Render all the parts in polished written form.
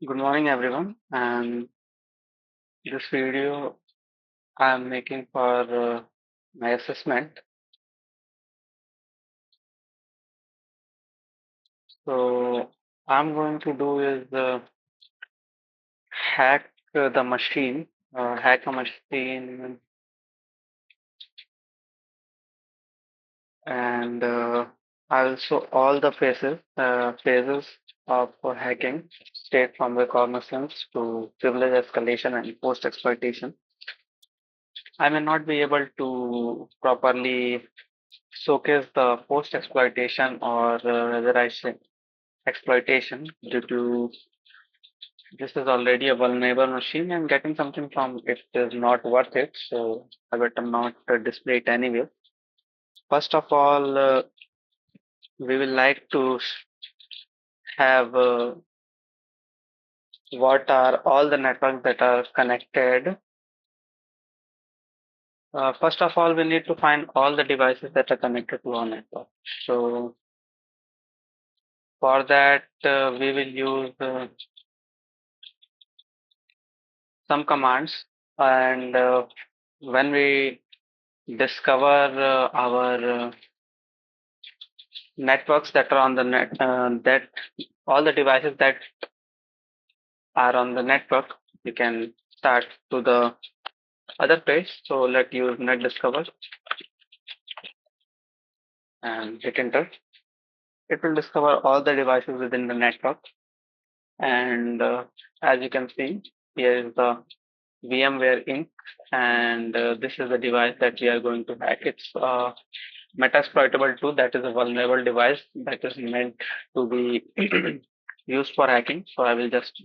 Good morning, everyone. And this video I'm making for my assessment. So I'm going to do is hack the machine, hack a machine, and I'll show all the phases of hacking, straight from reconnaissance to privilege escalation and post exploitation. I may not be able to properly showcase the post exploitation or whether I say exploitation due to this is already a vulnerable machine and getting something from it is not worth it. So I better not display it anyway. First of all, we will like to have what are all the networks that are connected. First of all, we need to find all the devices that are connected to our network. So for that, we will use some commands and when we discover our networks that are on the net that all the devices that are on the network, you can start to the other page. So let's use net discover and hit enter. It will discover all the devices within the network, and as you can see, here is the VMware Inc. and this is the device that we are going to hack. It's Metasploitable 2, that is a vulnerable device that is meant to be used for hacking. So I will just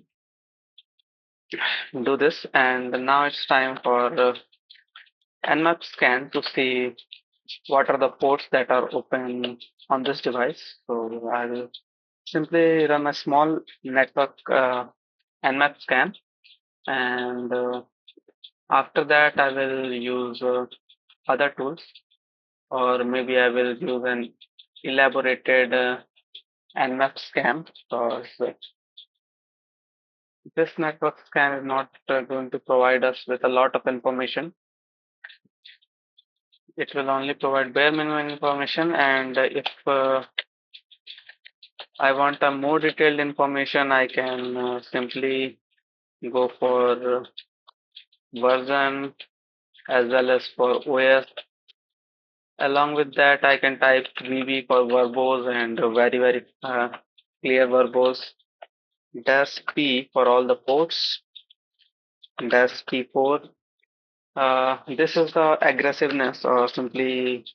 do this, and now it's time for Nmap scan to see what are the ports that are open on this device. So I will simply run a small network Nmap scan, and after that I will use other tools, or maybe I will use an elaborated Nmap scan, because this network scan is not going to provide us with a lot of information. It will only provide bare minimum information, and if I want a more detailed information, I can simply go for version as well as for OS. Along with that, I can type VB for verbose and very clear verbose. Dash P for all the ports. Dash P4. This is the aggressiveness, or simply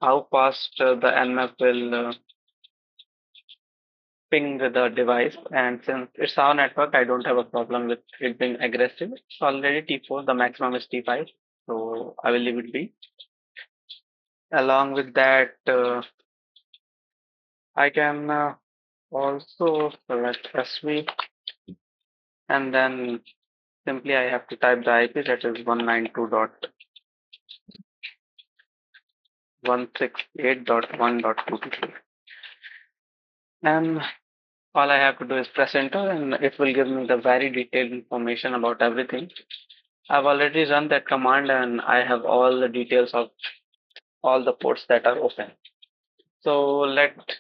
how fast the Nmap will ping the device. And since it's our network, I don't have a problem with it being aggressive. It's already T4, the maximum is T5. So I will leave it be. Along with that, I can also select SV, and then simply I have to type the IP, that is 192.168.1.223. And all I have to do is press enter, and it will give me the very detailed information about everything. I've already run that command and I have all the details of all the ports that are open. So let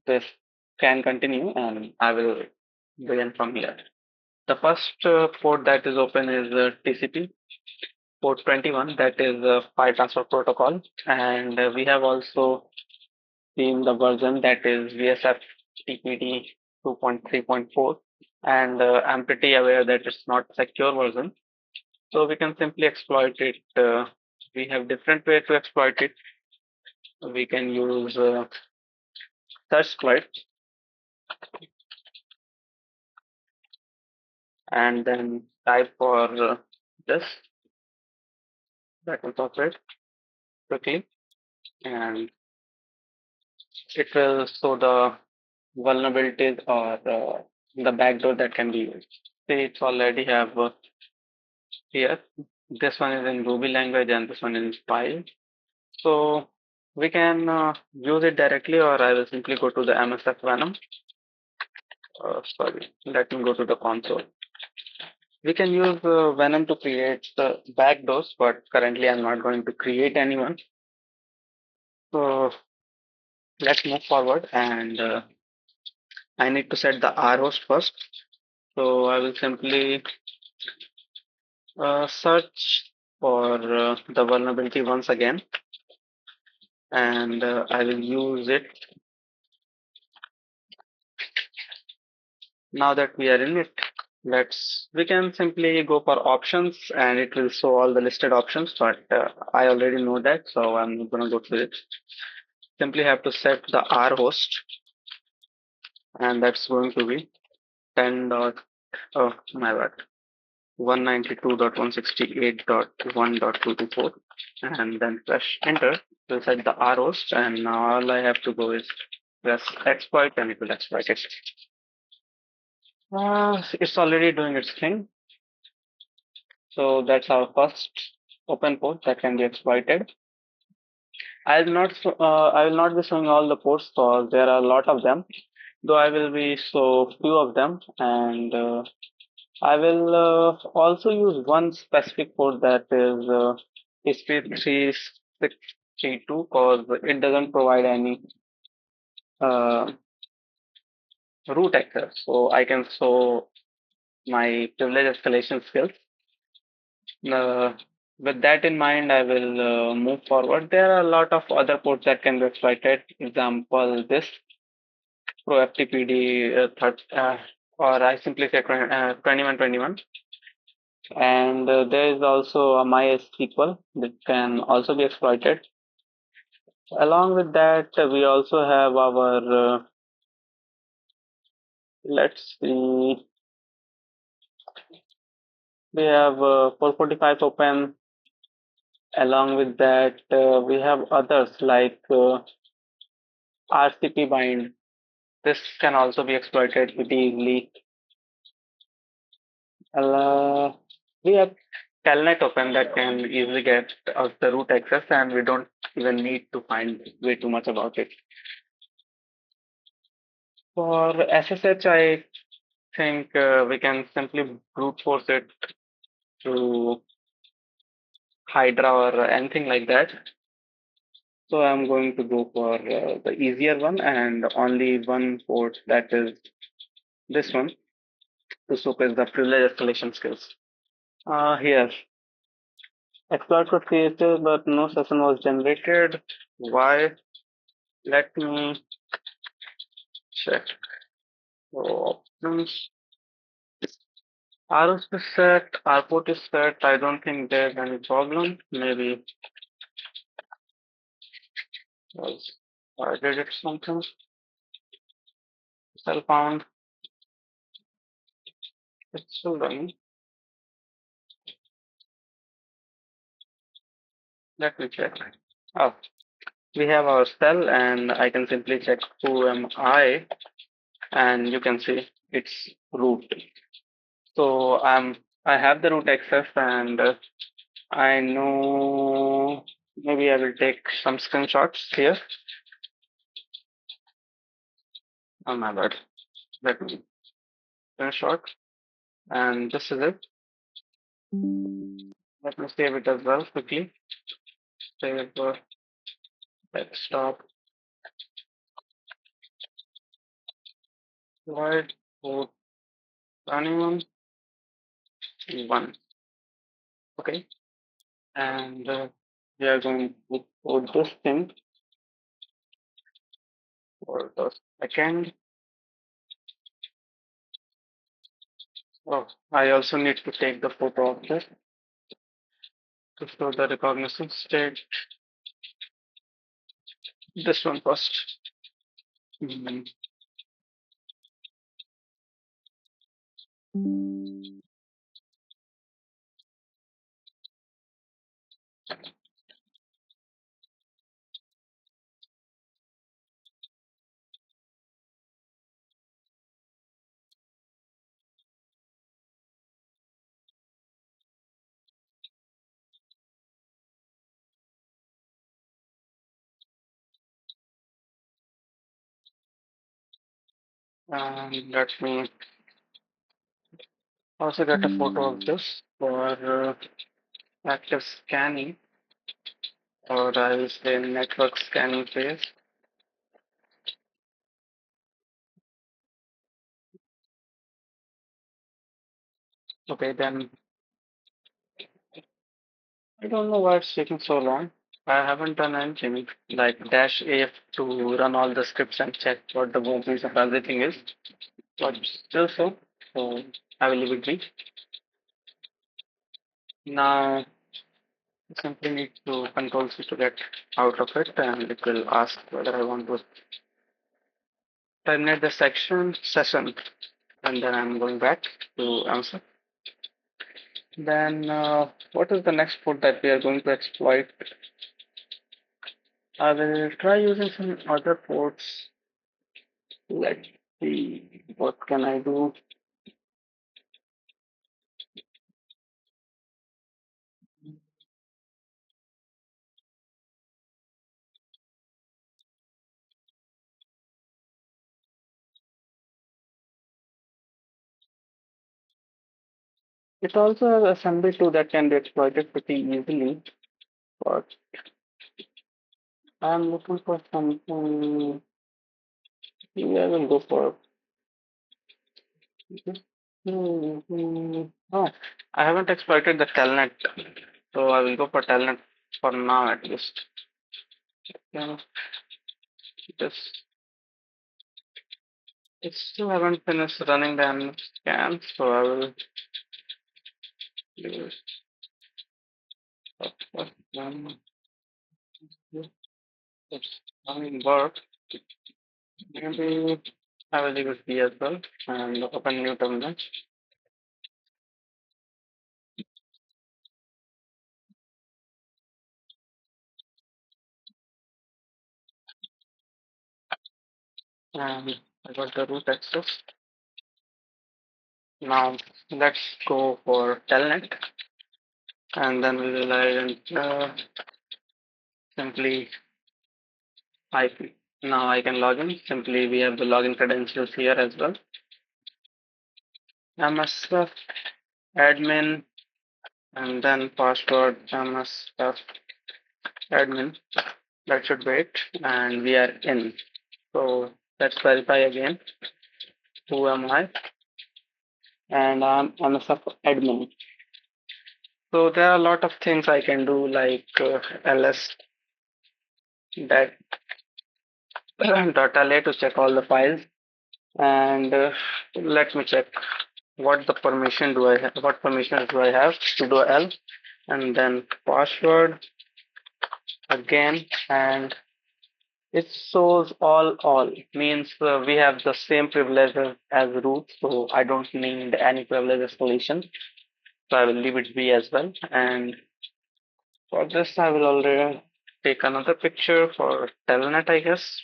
this can continue and I will begin from here. The first port that is open is TCP port 21, that is file transfer protocol, and we have also seen the version that is VSF TPD 2.3.4, and I'm pretty aware that it's not a secure version. So we can simply exploit it. We have different ways to exploit it. We can use search exploit and then type for this. That will operate quickly, and it will show the vulnerabilities or the backdoor that can be used. See, it's already have here. This one is in Ruby language and this one is in Py. So we can use it directly, or I will simply go to the MSF Venom Sorry, let me go to the console. We can use Venom to create the backdoors, but currently I'm not going to create anyone. So let's move forward, and I need to set the R host first. So I will simply search for the vulnerability once again, and I will use it. Now that we are in it, we can simply go for options, and it will show all the listed options, but I already know that, so I'm not gonna go through it. Simply have to set the R host, and that's going to be 10 dot, oh my bad, 192.168.1.224, and then press enter to set the R host, and now all I have to go is press exploit, and it will exploit it. It's already doing its thing. So that's our first open port that can be exploited. I will not be showing all the ports because there are a lot of them. Though I will be show few of them, and I will also use one specific port that is SP3632 because it doesn't provide any uh, root access. So I can show my privilege escalation skills. Uh, with that in mind, I will move forward. There are a lot of other ports that can be exploited. Example, this Pro FTPD or I simply say 2121. And there is also a MySQL that can also be exploited. Along with that, we also have our, let's see, we have 445 open. Along with that, we have others like RCP bind. This can also be exploited pretty easily. Uh, we have telnet open that can easily get us the root access, and we don't even need to find way too much about it. For SSH, I think we can simply brute force it to Hydra or anything like that. So I'm going to go for the easier one and only one port, that is this one, to showcase the privilege escalation skills. Here, exploit was created, but no session was generated. Why? Let me check. So, options. ROS is set, R port is set. I don't think there's any problem. Maybe was I did it something. Cell found. It's still running. Let me check. Oh, we have our cell, and I can simply check who am I, and you can see it's root. So I have the root access, and I know maybe I will take some screenshots here. Oh my bad. Let me screenshot, and this is it. Let me save it as well quickly. Save desktop. Void port running one. Okay, and we are going to put this thing for the second. Oh, I also need to take the photo of this to show the recognition state. This one first. Mhm. Let me also get a photo of this for active scanning, or I will say network scanning phase. Okay, then I don't know why it's taking so long. I haven't done anything like dash AF to run all the scripts and check what the boundaries of everything is, but still so I will leave it be. Now I simply need to control C to get out of it, and it will ask whether I want to terminate the session, and then I'm going back to answer. Then what is the next port that we are going to exploit? I will try using some other ports. Let's see, what can I do? It also has assembly tool that can be exploited pretty easily, but I'm looking for something. Maybe I will go for. Oh, I haven't exploited the telnet, so I will go for telnet for now at least. Yeah, just it still haven't finished running the scan, so I will do it. It's coming work. Maybe I will leave it be as well and open new terminal. And I got the root access. Now let's go for telnet and then we will simply IP. Now I can log in. Simply we have the login credentials here as well. MSF admin and then password MSF admin. That should be it. And we are in. So let's verify again. Who am I? And I'm a sub admin. So there are a lot of things I can do like ls that .la to check all the files and let me check what the permission do I have, what permissions do I have to do L and then password again and it shows all means we have the same privileges as root so I don't need any privilege escalation so I will leave it be as well and for this, I will already take another picture for Telnet, I guess.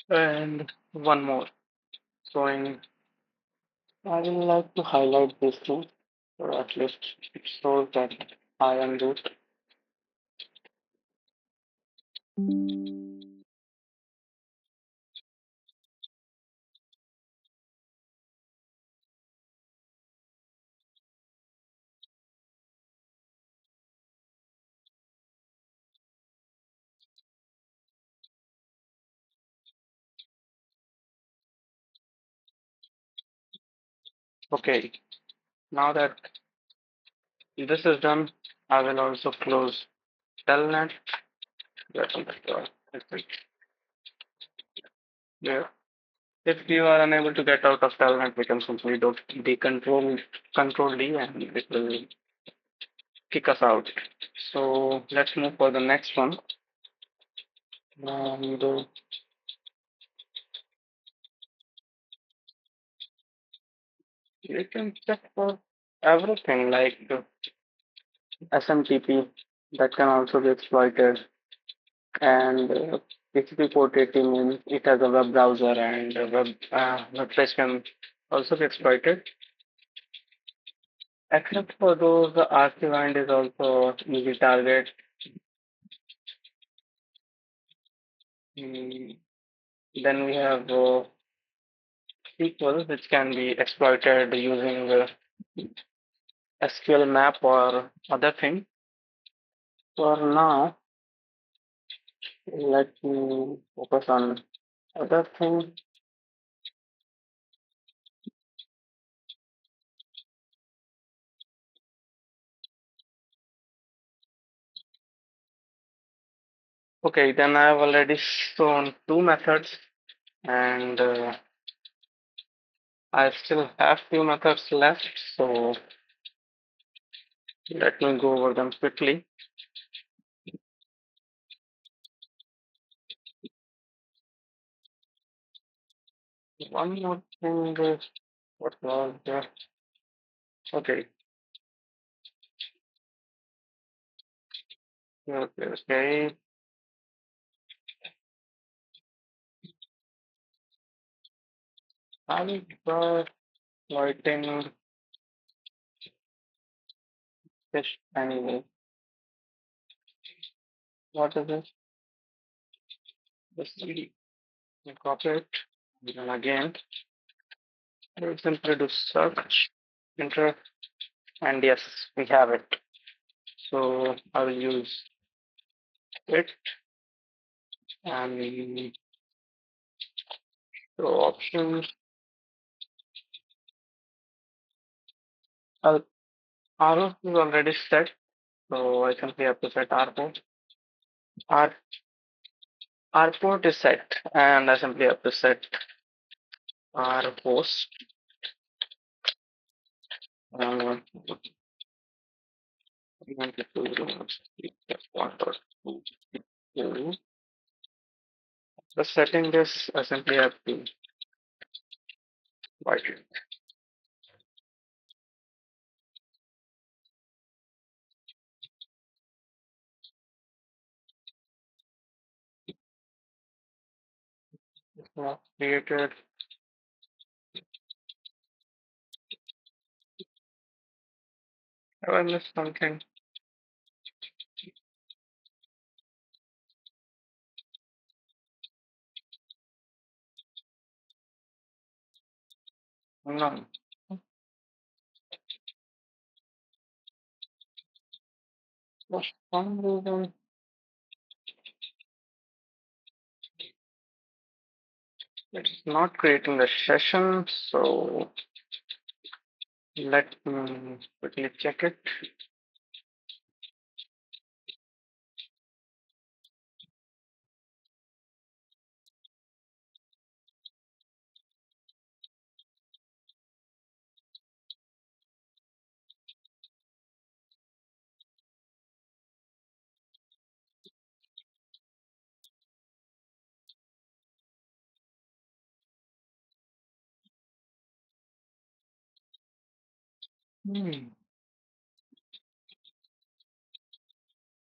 And one more. Showing, I will like to highlight this thing, or at least it shows that I am root. Okay, now that this is done, I will also close Telnet. Yeah. If you are unable to get out of Telnet, we can simply do control D and it will kick us out. So let's move for the next one. And you can check for everything like SMTP that can also be exploited, and HTTP port 80 means it has a web browser, and a web page can also be exploited. Except for those, the RC bind is also easy target. Mm, Then we have SQL, which can be exploited using SQL map or other thing. For now, let me focus on other thing. Okay, then I have already shown two methods, and I still have few methods left, so let me go over them quickly. One more thing is what was there? Okay, okay. I'll try writing this anyway. What is this? This CD. Copy it. And then again, I will simply do search, enter, and yes, we have it. So I will use it and show options. RO is already set, so I simply have to set R port. R port is set, and I simply have to set R host. Uh, the setting this, I simply have to write it. Created. Have I missed something? No. For some reason, it's not creating the session, so let me quickly check it. Hmm.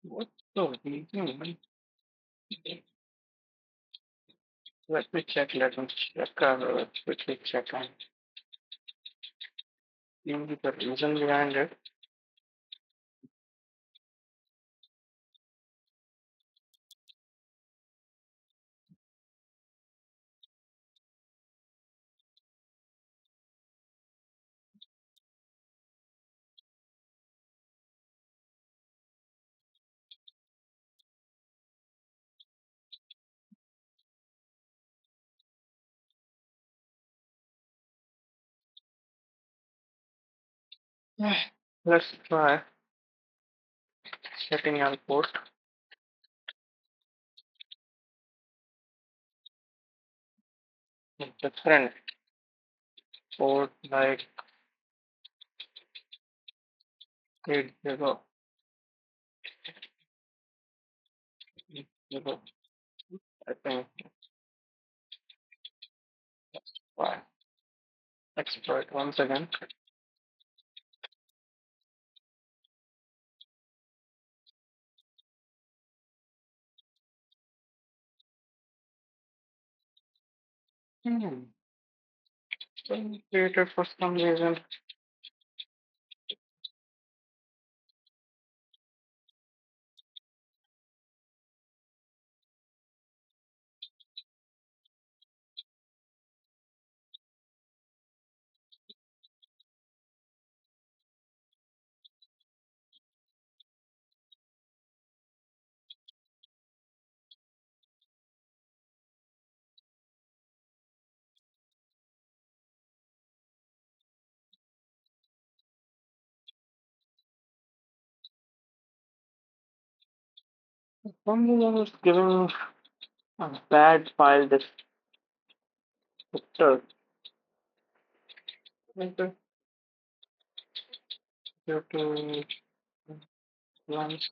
What the reason? Let me check. Let me check. Quickly check on maybe the reason behind it. Let's try setting output with different port like 80, 80. I think why exploit once again. Created for some reason. Some reason is giving a bad file descriptor. Maybe due to once.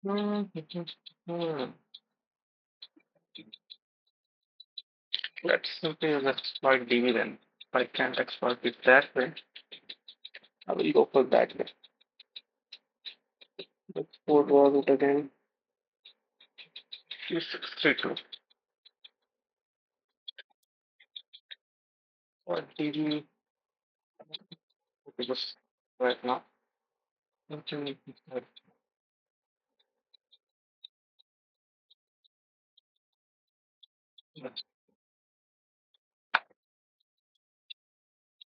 Let's simply exploit DB then. If I can't exploit it that way, I will go for that way. Let's port was it again. 3632. What DB? Okay, just right now. Okay,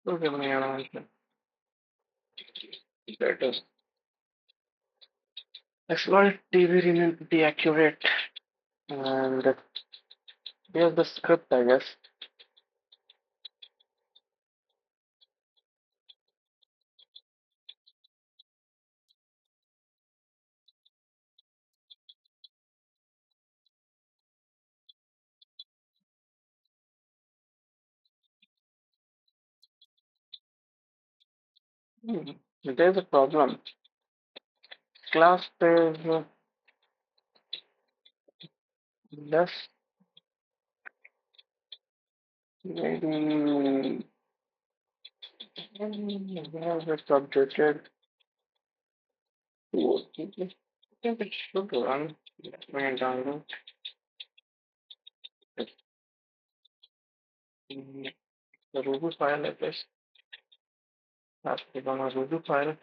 give me an answer. That is. Exploit DB remain pretty accurate. And here's the script, I guess. There's a problem. Class is less maybe where is it updated to I think it should run. Let me download it. The Ruby file, I guess. Has to be on a Ruby file.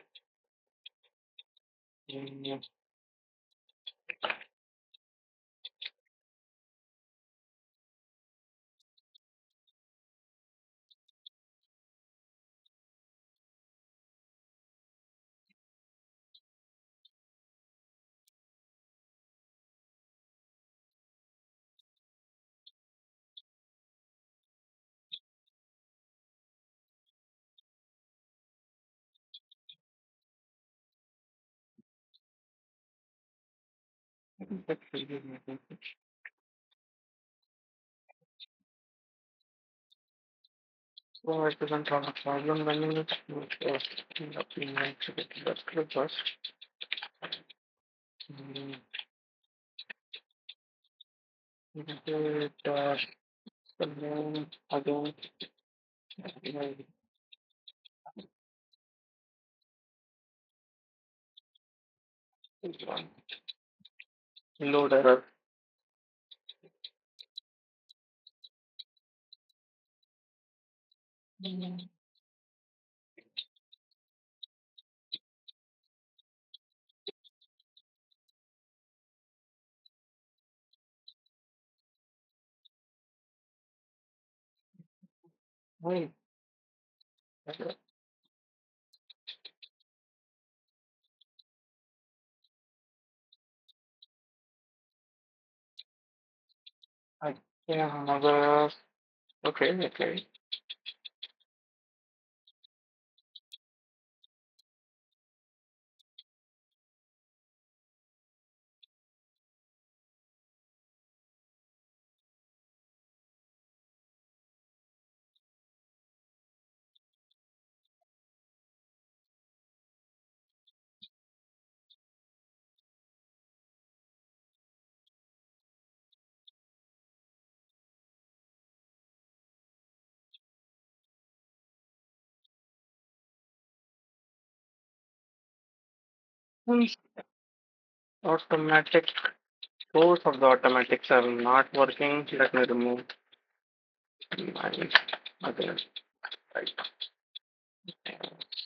Mm, that should be my message. So it doesn't have a problem running it. Nothing actually. Let's click first. Mm, it, the name again. Load error. Wait. I can another. Okay, okay. Since automatic source of the automatics are not working, let me remove my other. Right.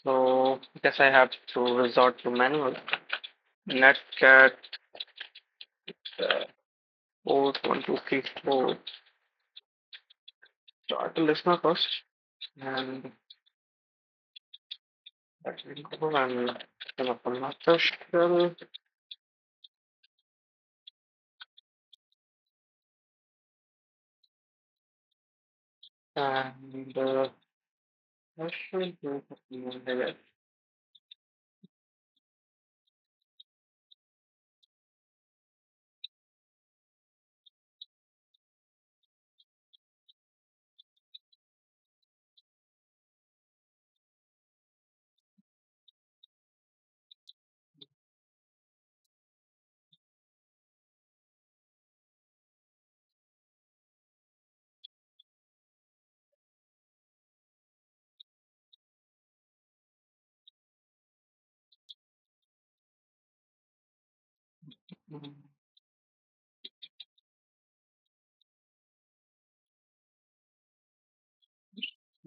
So I guess I have to resort to manual. Netcat port 1234. Start the listener first, and let me go and open up a master shell. And I should do something there.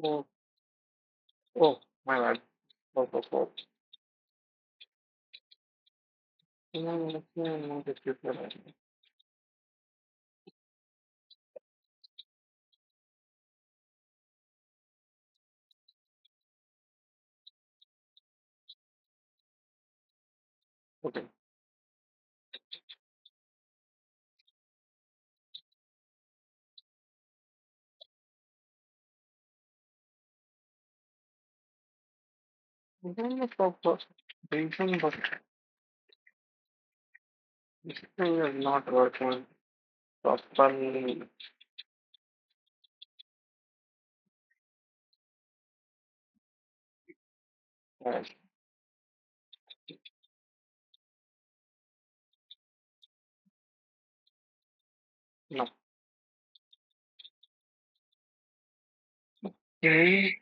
Oh, oh, my bad. Oh, oh, oh. No, no, no, this is not right. Okay. Then the purpose reason, but this thing is not working properly. Yes. No. Okay.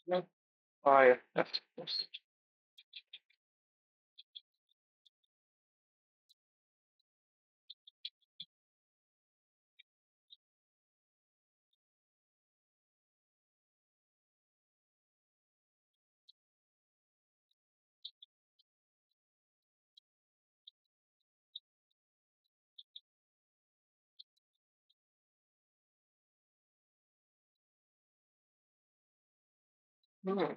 No. Oh, yeah, that's no.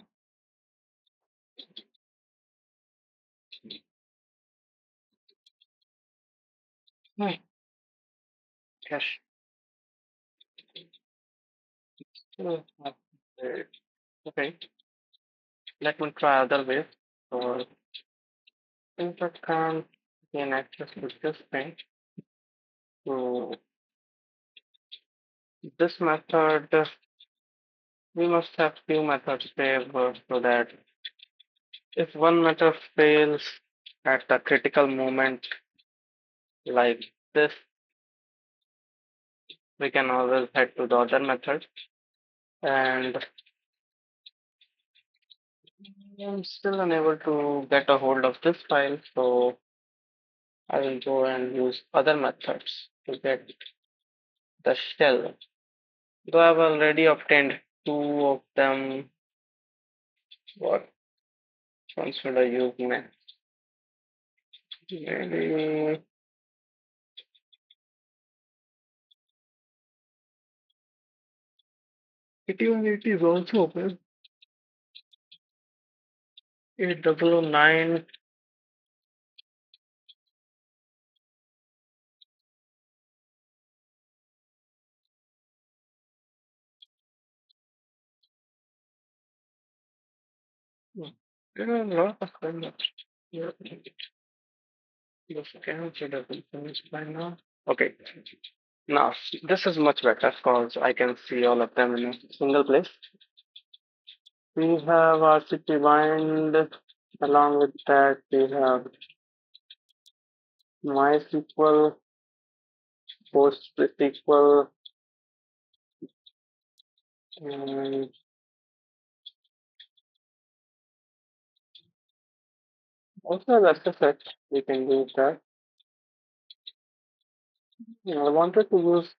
No. Yes. No. Okay. Okay. Let me try other way. So, input can gain access to this thing. So, this method, we must have few methods saved so that if one method fails at the critical moment like this, we can always head to the other method. And I'm still unable to get a hold of this file, so I will go and use other methods to get the shell. Though I've already obtained two of them, what one should I use next? Maybe it is also open. 8009. There are a lot of them. Yeah, the scan should have been finished by now. Okay, now this is much better because I can see all of them in a single place. We have RCP bind. Along with that, we have MySQL, PostgreSQL, and Also, that's the fact we can use that. Yeah, I wanted to use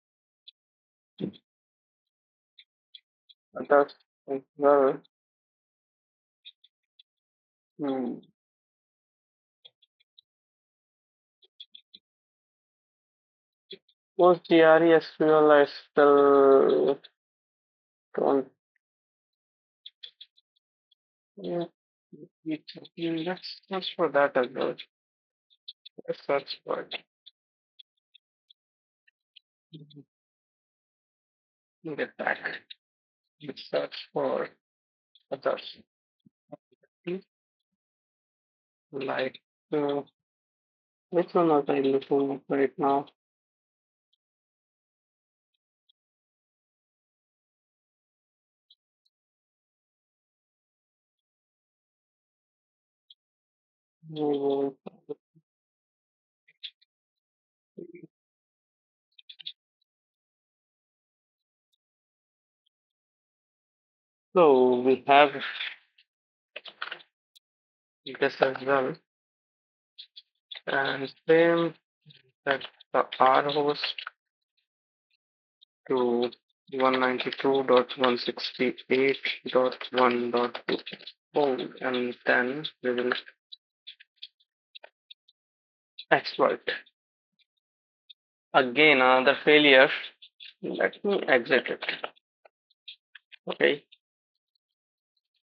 that as well. Hmm. Post GRE SQL, I still don't. Yeah, let's search for that as well. Let's search for it. Get back. Let's search for others. Like, uh, which one was I looking at right now? Uh, So we have this as well, and same that the R host to 192.168.1.2. Oh, and then we will exploit. Again, another failure. Let me exit it. Okay,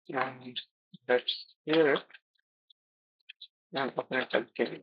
and let's clear it and open it again.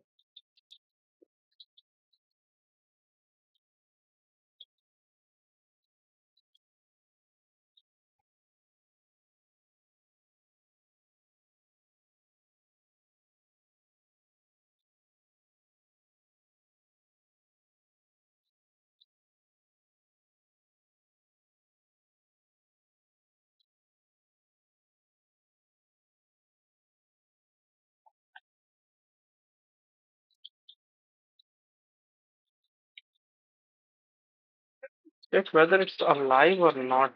Check whether it's alive or not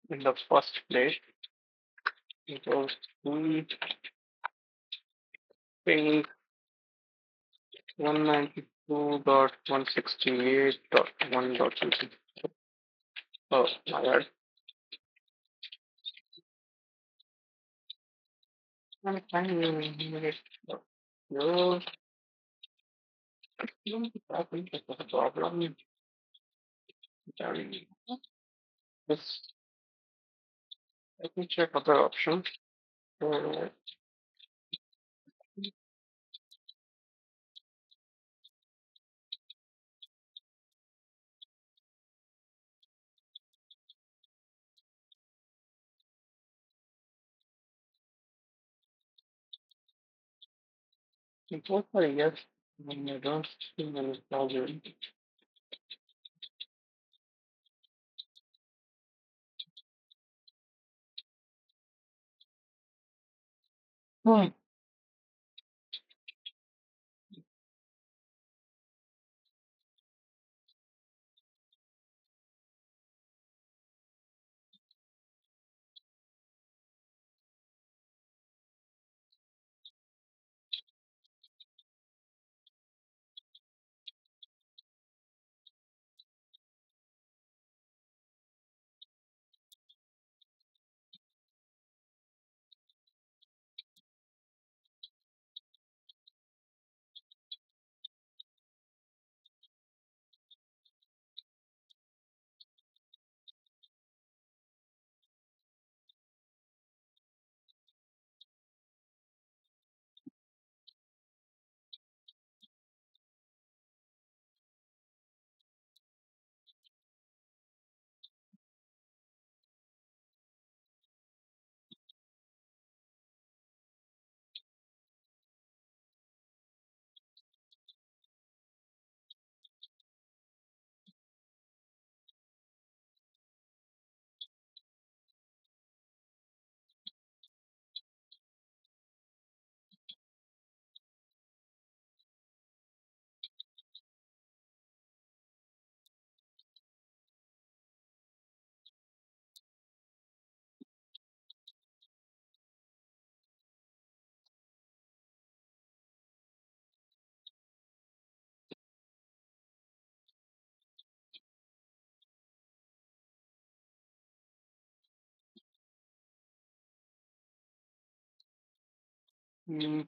in the first place. Because we ping 192.168.1.2. Oh, my bad. I'm finding it. No, I think it's a problem. Then this, let me check other options. Uh, so far, yes, I don't see any problem. Hmm. Mm,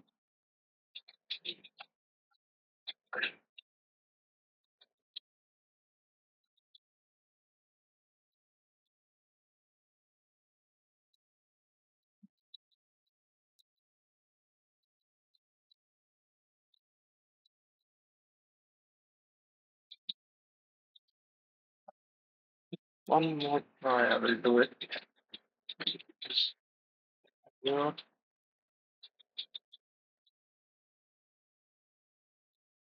one more try, I will do it. Yeah.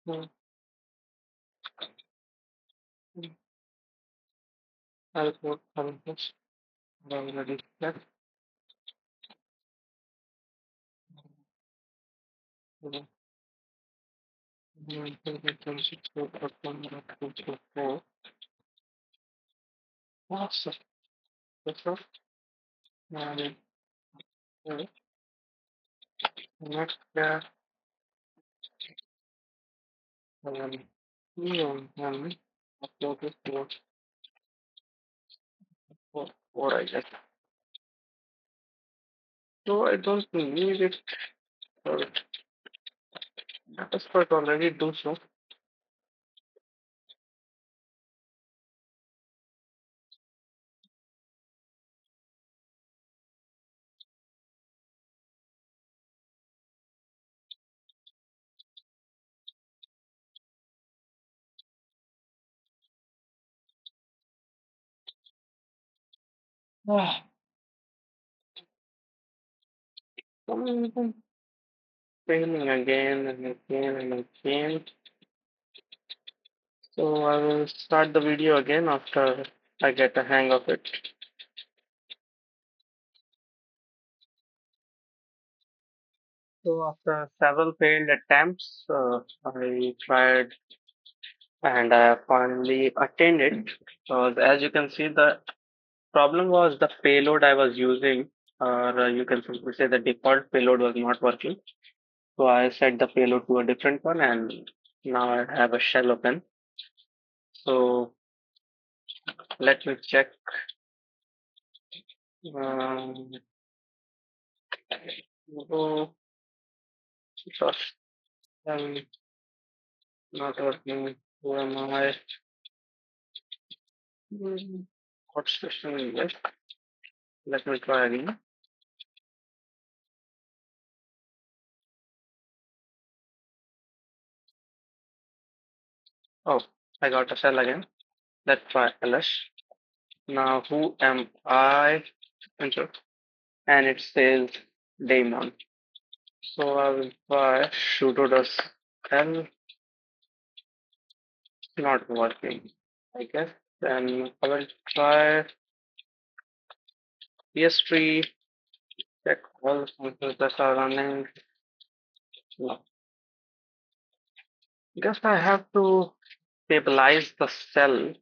Mm, I'll put this already left. Awesome. That's all. And next, upload it what I get. So I don't need it. Metasploit already do so. Ah, something failing again and again and again. So I will start the video again after I get a hang of it. So after several failed attempts, I tried and I finally attained it. So as you can see, the problem was the payload I was using, or you can simply say the default payload was not working. So I set the payload to a different one, and now I have a shell open. So let me check. Um, oh, gosh, not working. Who am I? What's this in English? Let me try again. Oh, I got a cell again. Let's try ls. Now, who am I? Enter. And it says daemon. So I will try sudo does l, not working, I guess. Then I will try ps3, check all functions that are running. No. Guess I have to stabilize the cell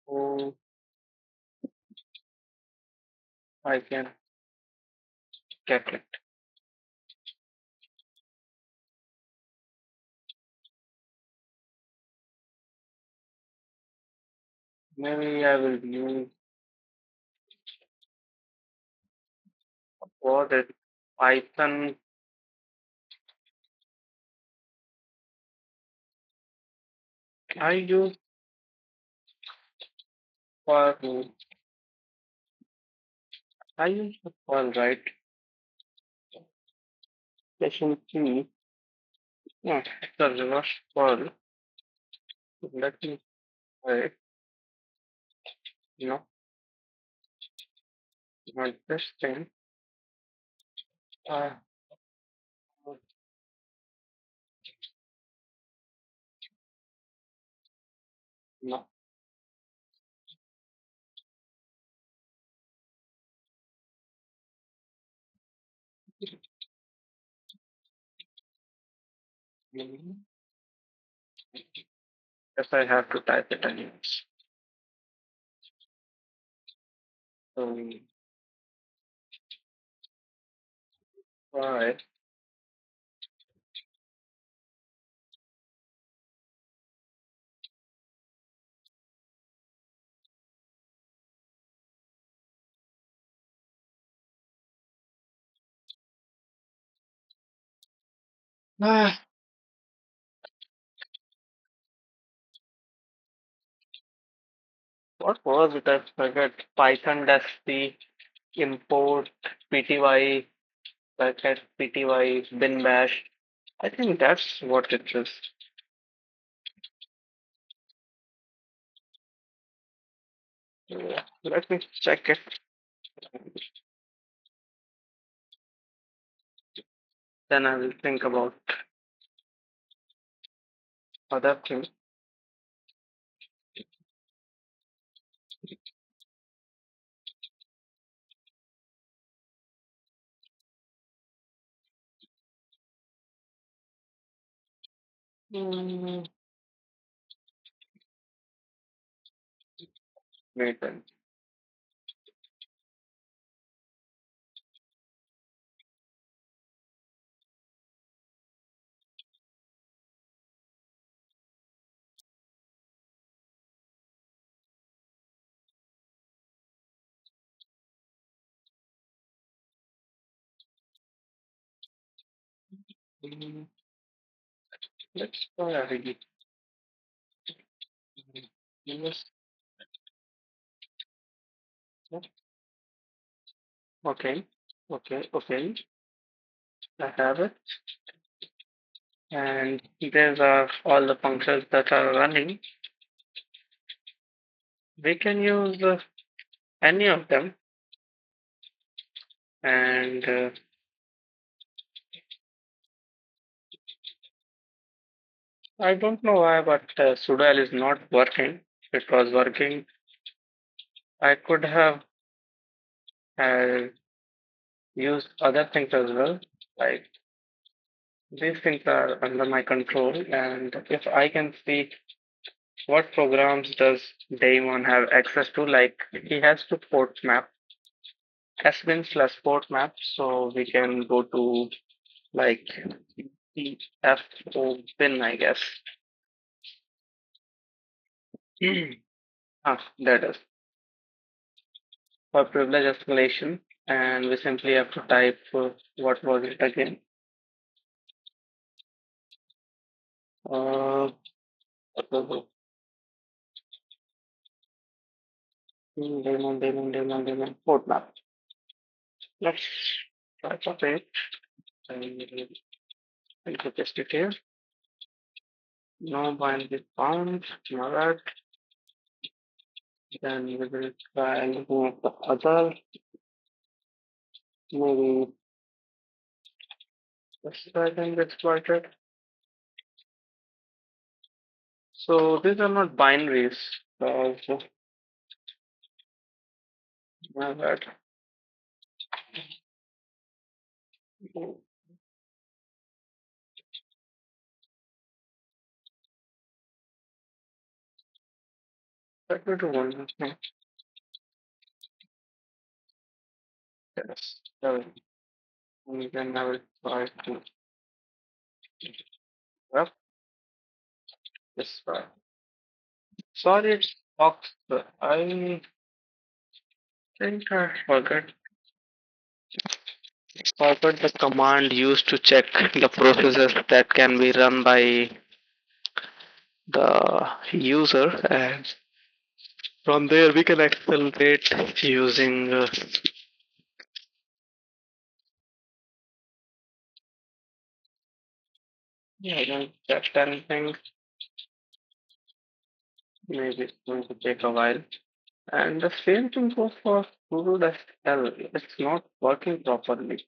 so I can get it. Maybe I will use what it Python. I use for I use the file, right? Session key. No, it's a reverse file. Let me try it. No, not this thing. Uh, no. Yes, I have to type it anyways. So, try. Ah, what was it? I forget. Python dash C import pty packet pty bin bash. I think that's what it is. Let me check it. Then I will think about other things. Hmm, wait then. Hmm, let's try again. Yes. Okay. Okay. Okay. I have it. And these are all the functions that are running. We can use any of them. And I don't know why, but sudo is not working. If it was working, I could have uh, used other things as well. Like these things are under my control. And if I can see what programs does Daemon have access to, like he has to port map, sbin slash port map. So we can go to like FO bin, I guess. That is for privilege escalation, and we simply have to type what was it again? Uh, daemon port map. Let's try to it and I'll paste it here. No binary found. Alright, then we will try looking at the other. Maybe this I think exploited. So these are not binaries. So my bad. Let me do one more thing. Yes. And then I will try to up this file. Sorry, it's box. I think I forgot the command used to check the processes that can be run by the user, and from there we can accelerate using yeah, I don't check anything. Maybe it's going to take a while. And the same thing goes for sudo L. It's not working properly.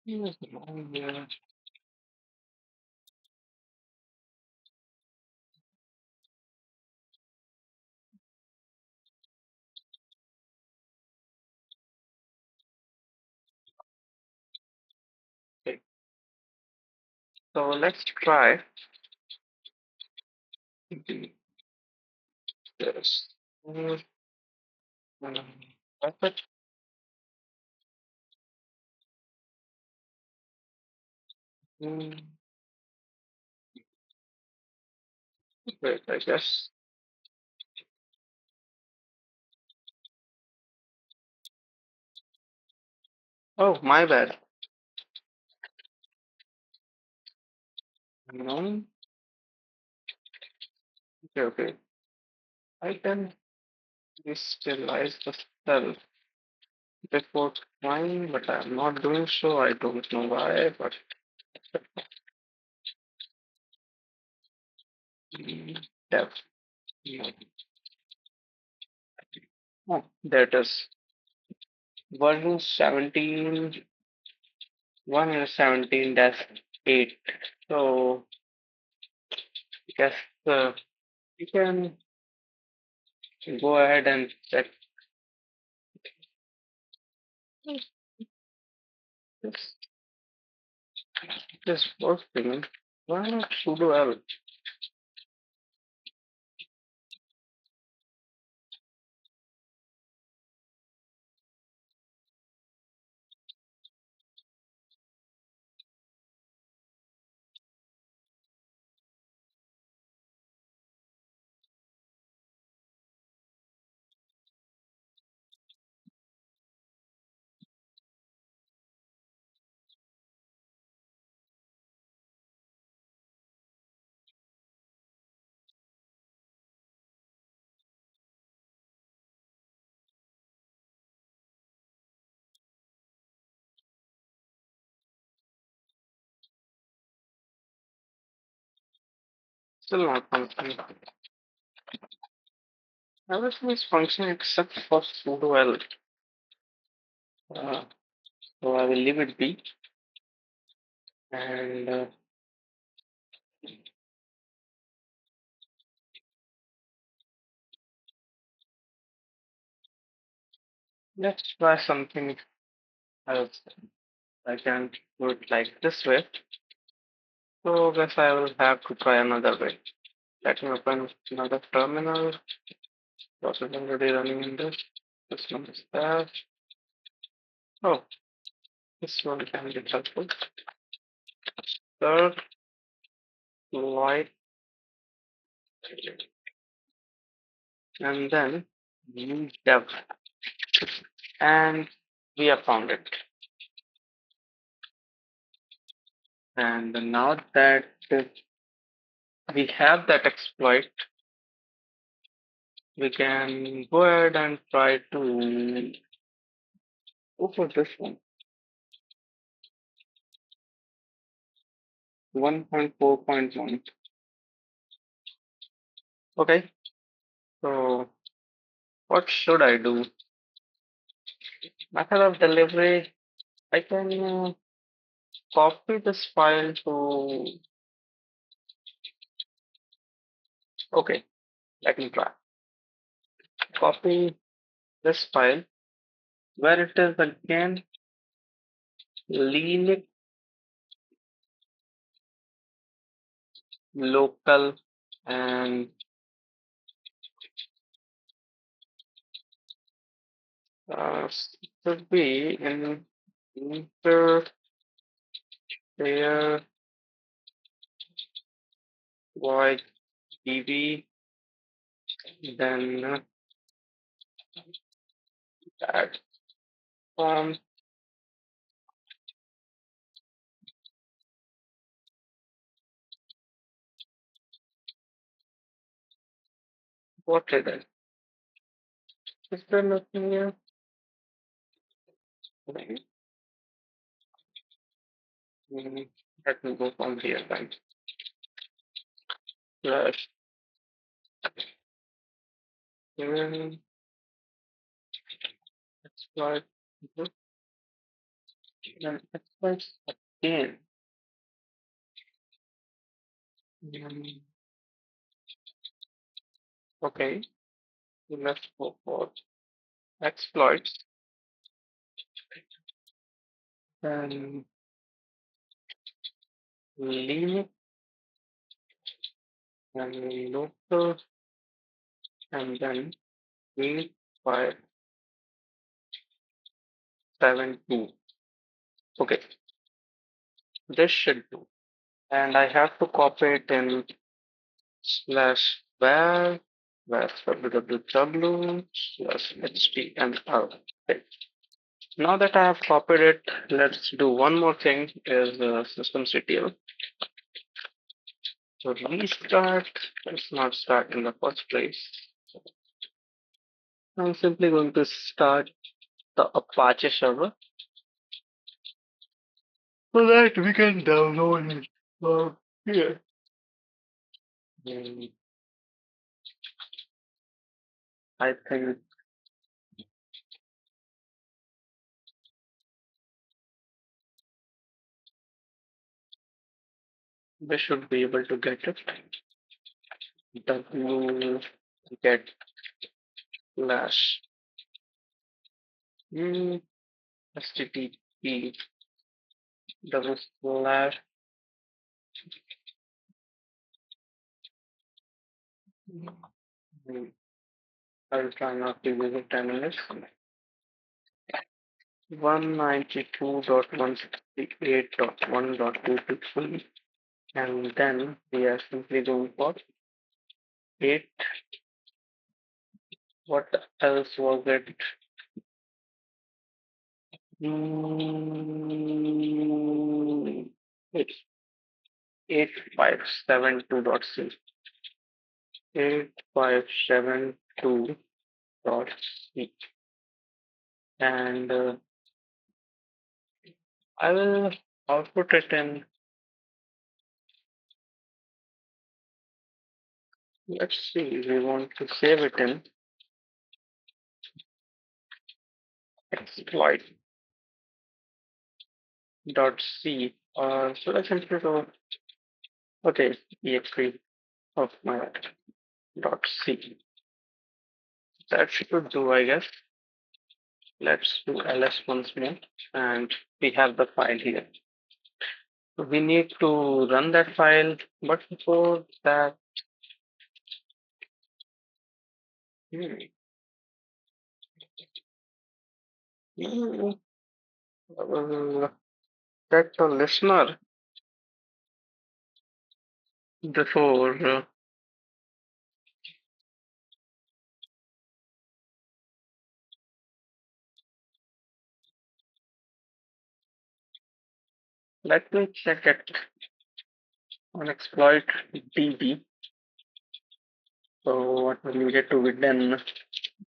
Yeah. Okay, so let's try this. Mm, Perfect. Mm, Wait, I guess. Oh, my bad. No. Okay, okay. I can visualize the cell before trying, but I'm not doing so. I don't know why, but depth. Oh, there it is. Version 17, 1 is 17-8. So, I guess you can go ahead and check this, this working. Why not sudo L? Still not functioning. Everything is functioning except for sudo L. Uh, so I will leave it be. And let's try something else. I can do it like this way. So guess I will have to try another way. Let me open another terminal. Process already running in this. This one is there. Oh, this one can be helpful. Third, light, and then use dev. And we have found it. And now that we have that exploit, we can go ahead and try to go for this one. 1.4.1. Okay, so what should I do? Method of delivery, I can copy this file to, okay, let me try. Copy this file where it is again Linux local and should be in inter there void db then that what is it? Is there nothing here? Okay. Mm, let me go from here then. Slash exploit then exploit again. Mm, okay, let's go for exploits and Linux and local and then 8572. Okay, this should do. And I have to copy it in slash var www slash html. Okay. Now that I have copied it, let's do one more thing is systemctl. So restart, let's not start in the first place. I'm simply going to start the Apache server so that we can download it from here. Mm, I think we should be able to get it. W get slash http double slash mm, I'll try not to use it 10 minutes. 192.168.1.223 and then we are simply going for 8. What else was it? It's 8572.c. 8572.c. And I will output it in, let's see, we want to save it in exploit.c. So let's simply go, okay, exe of my dot c. That should do, I guess. Let's do ls once more, and we have the file here. So we need to run that file, but before that, hmm, hmm, set the listener before. Let me check it on exploit db. So what we needed to be done,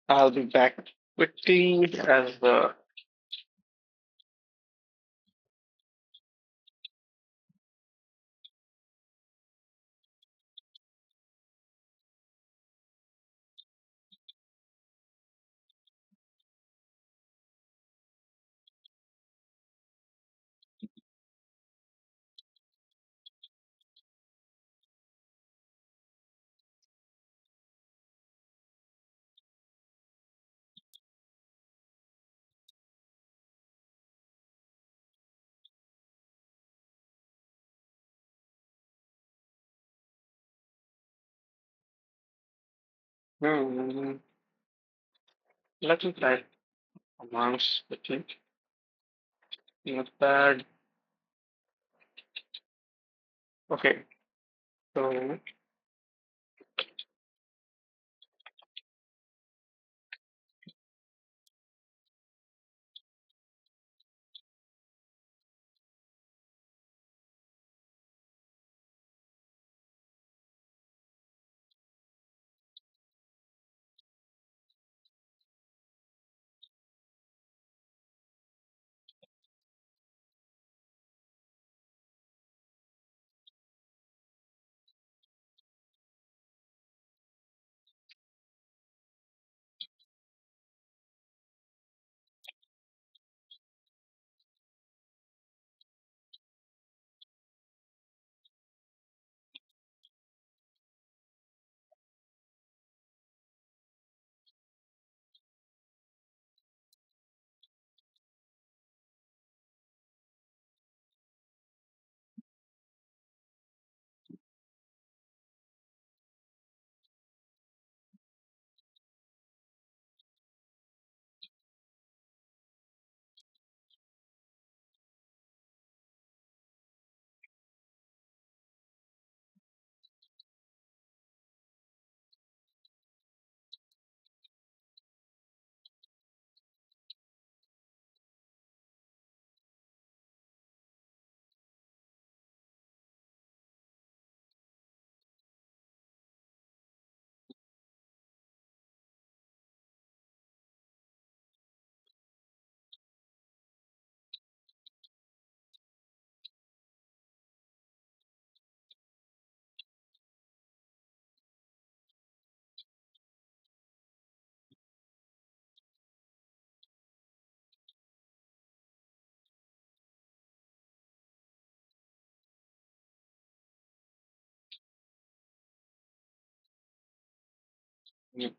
I'll be back quickly as the hmm, let me type commands quickly. Notepad. Okay, so Mm.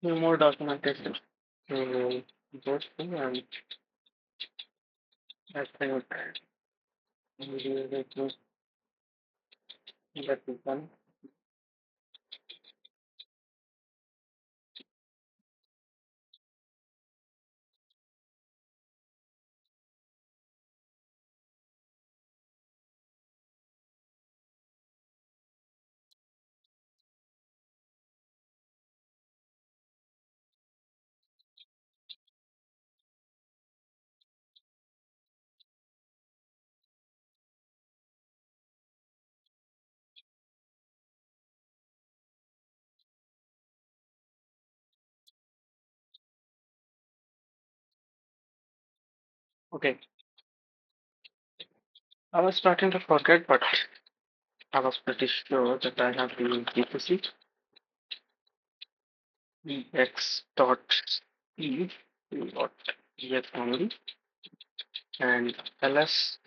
More documentation. So go through and I think maybe that is done. Okay. I was starting to forget, but I was pretty sure that I have to use DPC ex dot e dot ex only and ls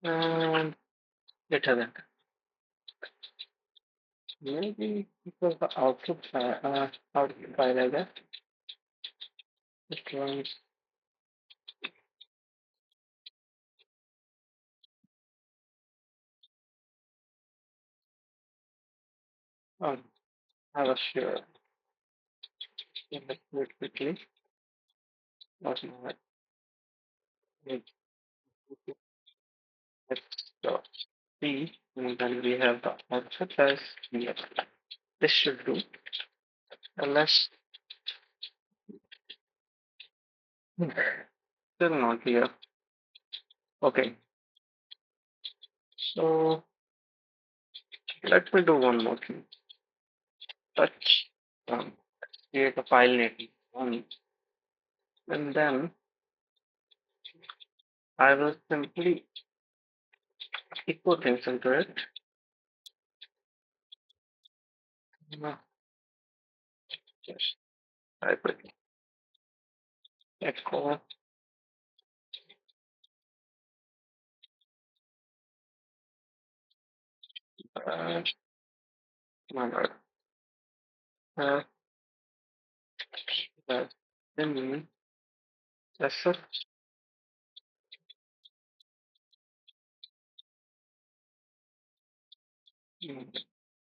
and it hasn't. Maybe it was the output file I guess. It runs on. I was sure. Let's do it quickly. Not now. Let's dot c and then we have the output as yes. This should do. Ls still not here. Okay. So let me do one more thing. Touch create a file name one, and then I will simply echo things into it. No, just type it echo uh, my God, uh, then that's it.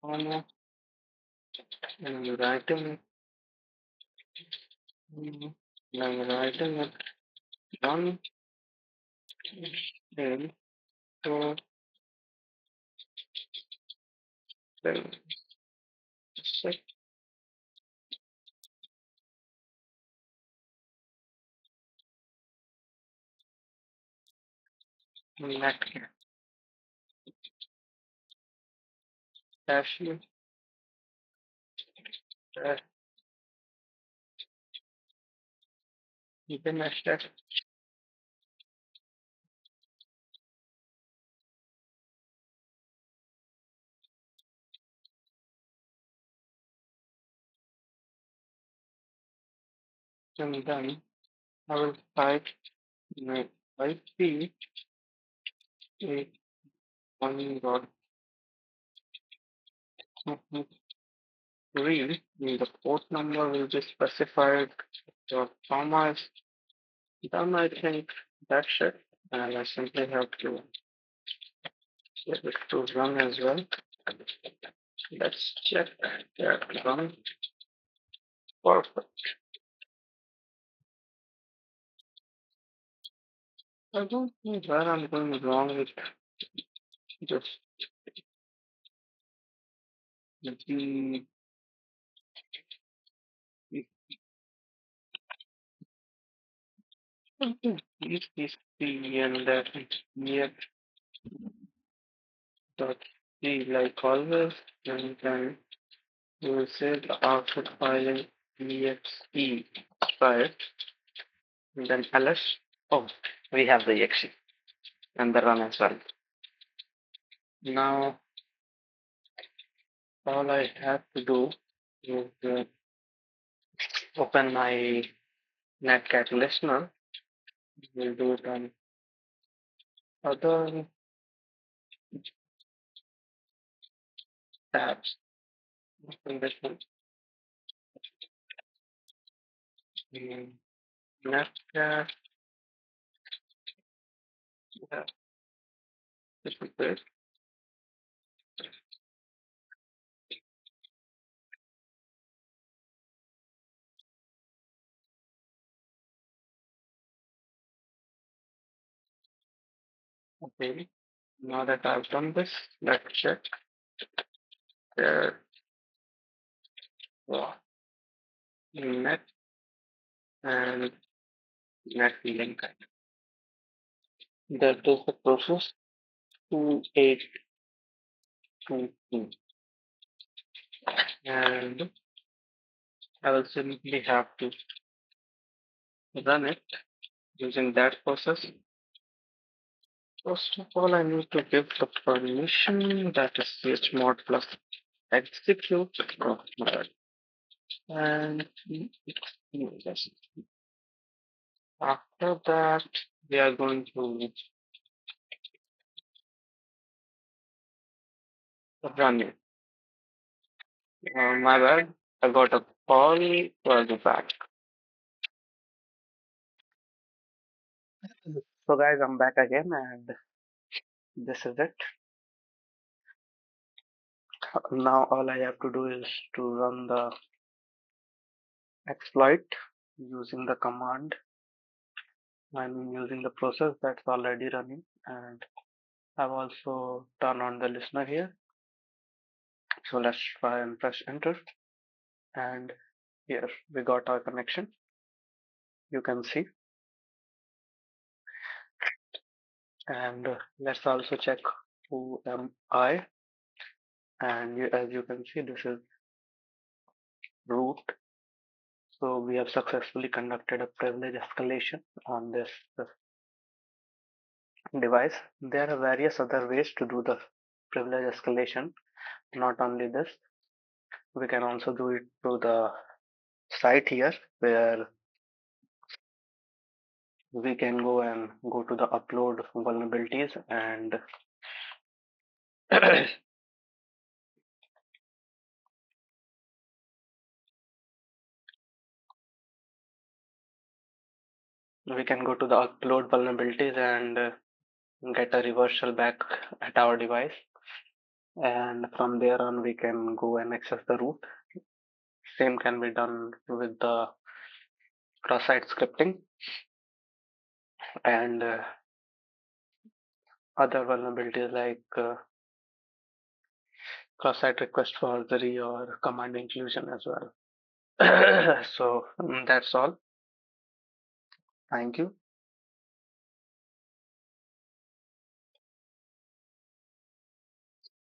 On and writing and writing it down then to then set that dash dash even hashtag and then I will type my IP a one dot read the port number will be specified. The comma is done. I think that's it. And I simply have to get it to run as well. Let's check that run. Perfect. I don't know where I'm going wrong with this. The is the and that yet dot c like always, and then you will say the output file in exe file, and then ls. Oh, we have the exe and the run as well. Now all I have to do is open my netcat listener. We'll do it on other tabs. In this one, left tab, yeah, this is good. Okay. Now that I've done this, let's check there. Oh, net and net link. That is the process 2822. And I will simply have to run it using that process. First of all, I need to give the permission that is chmod plus execute. Oh, my bad. And yes. After that, we are going to run it. My bad. I got a call. So I'll be back. So, guys, I'm back again, and this is it. Now, all I have to do is to run the exploit using the command. I'm using the process that's already running, and I've also turned on the listener here. So let's try and press enter. And here we got our connection. You can see. And let's also check who am I. And as you can see, this is root. So we have successfully conducted a privilege escalation on this device. There are various other ways to do the privilege escalation. Not only this, we can also do it through the site here where we can go to the upload vulnerabilities and we can go to the upload vulnerabilities and get a reversal back at our device. And from there on, we can go and access the root. Same can be done with the cross-site scripting and other vulnerabilities like cross-site request forgery or command inclusion as well. So that's all. Thank you.